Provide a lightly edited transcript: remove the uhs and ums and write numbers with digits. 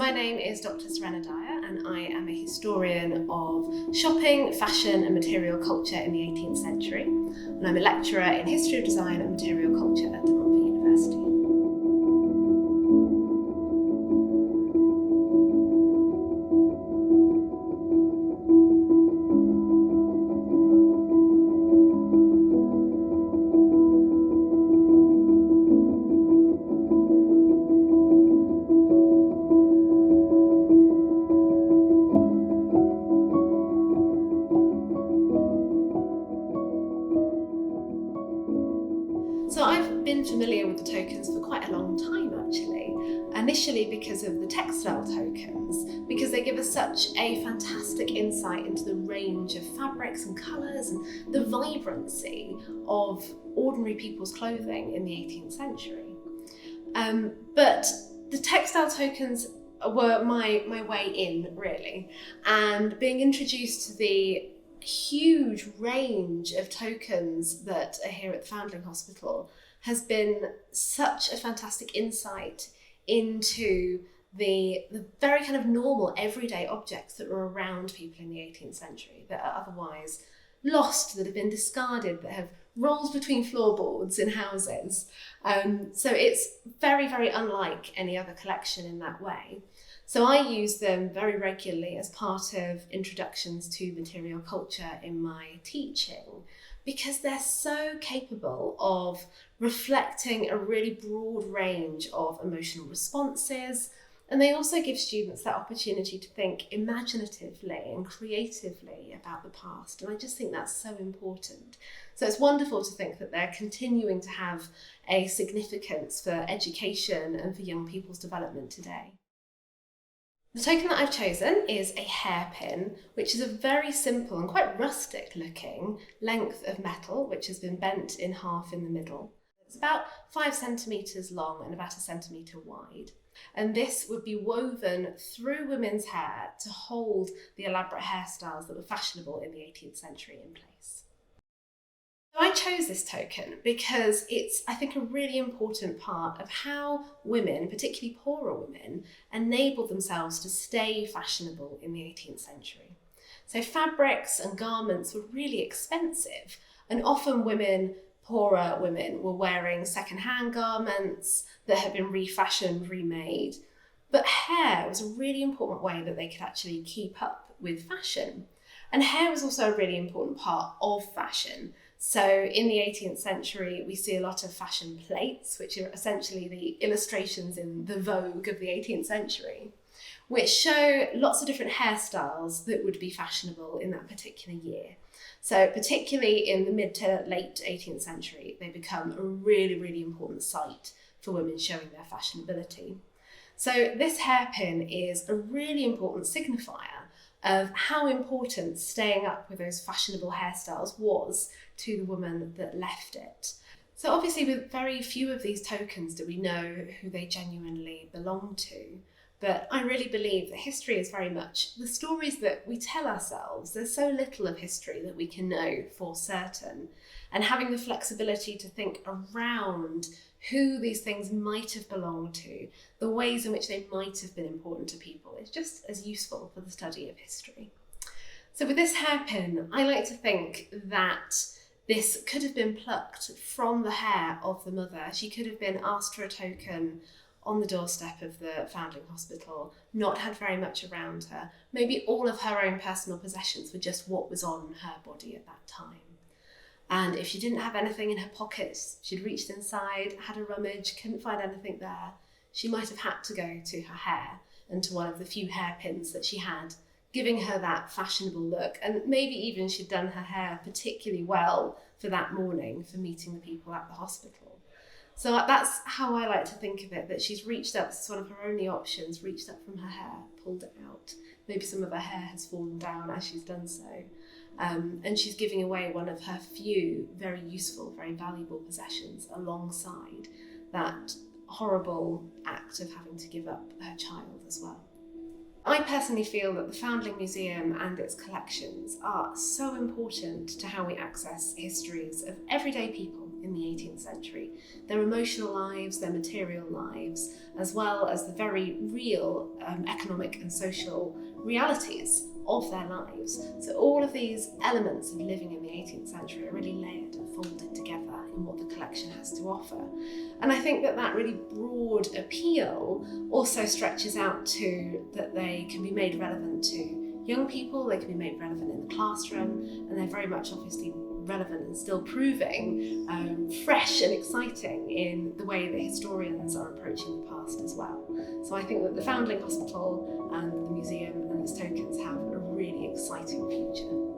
my name is Dr. Serena Dyer, and I am a historian of shopping, fashion and material culture in the 18th century. And I'm a lecturer in history of design and material culture at University. So I've been familiar with the tokens for quite a long time actually, initially because of the textile tokens, because they give us such a fantastic insight into the range of fabrics and colours and the vibrancy of ordinary people's clothing in the 18th century. But the textile tokens were my way in really, and being introduced to the huge range of tokens that are here at the Foundling Hospital has been such a fantastic insight into the very kind of normal everyday objects that were around people in the 18th century that are otherwise lost, that have been discarded, that have rolled between floorboards in houses. So it's very, very unlike any other collection in that way. So I use them very regularly as part of introductions to material culture in my teaching, because they're so capable of reflecting a really broad range of emotional responses. And they also give students that opportunity to think imaginatively and creatively about the past. And I just think that's so important. So it's wonderful to think that they're continuing to have a significance for education and for young people's development today. The token that I've chosen is a hairpin, which is a very simple and quite rustic looking length of metal, which has been bent in half in the middle. It's about 5 centimetres long and about 1 centimetre wide. And this would be woven through women's hair to hold the elaborate hairstyles that were fashionable in the 18th century in place. I chose this token because it's, I think, a really important part of how women, particularly poorer women, enabled themselves to stay fashionable in the 18th century. So fabrics and garments were really expensive, and often poorer women were wearing second-hand garments that had been refashioned, remade. But hair was a really important way that they could actually keep up with fashion. And hair was also a really important part of fashion. So in the 18th century, we see a lot of fashion plates, which are essentially the illustrations in the Vogue of the 18th century, which show lots of different hairstyles that would be fashionable in that particular year. So particularly in the mid to late 18th century, they become a really, really important site for women showing their fashionability. So this hairpin is a really important signifier of how important staying up with those fashionable hairstyles was to the woman that left it. So obviously with very few of these tokens do we know who they genuinely belong to, but I really believe that history is very much the stories that we tell ourselves. There's so little of history that we can know for certain, and having the flexibility to think around who these things might have belonged to, the ways in which they might have been important to people, is just as useful for the study of history. So with this hairpin, I like to think that this could have been plucked from the hair of the mother. She could have been asked for a token on the doorstep of the Foundling Hospital, not had very much around her. Maybe all of her own personal possessions were just what was on her body at that time. And if she didn't have anything in her pockets, she'd reached inside, had a rummage, couldn't find anything there, she might have had to go to her hair and to one of the few hairpins that she had, giving her that fashionable look. And maybe even she'd done her hair particularly well for that morning for meeting the people at the hospital. So that's how I like to think of it, that she's reached up, it's one of her only options, reached up from her hair, pulled it out. Maybe some of her hair has fallen down as she's done so. And she's giving away one of her few very useful, very valuable possessions alongside that horrible act of having to give up her child as well. I personally feel that the Foundling Museum and its collections are so important to how we access histories of everyday people in the 18th century. Their emotional lives, their material lives, as well as the very real economic and social realities of their lives. So all of these elements of living in the 18th century are really layered and folded together in what the collection has to offer. And I think that really broad appeal also stretches out to that they can be made relevant to young people, they can be made relevant in the classroom, and they're very much obviously relevant and still proving fresh and exciting in the way that historians are approaching the past as well. So I think that the Foundling Hospital and the museum and its tokens have a really exciting future.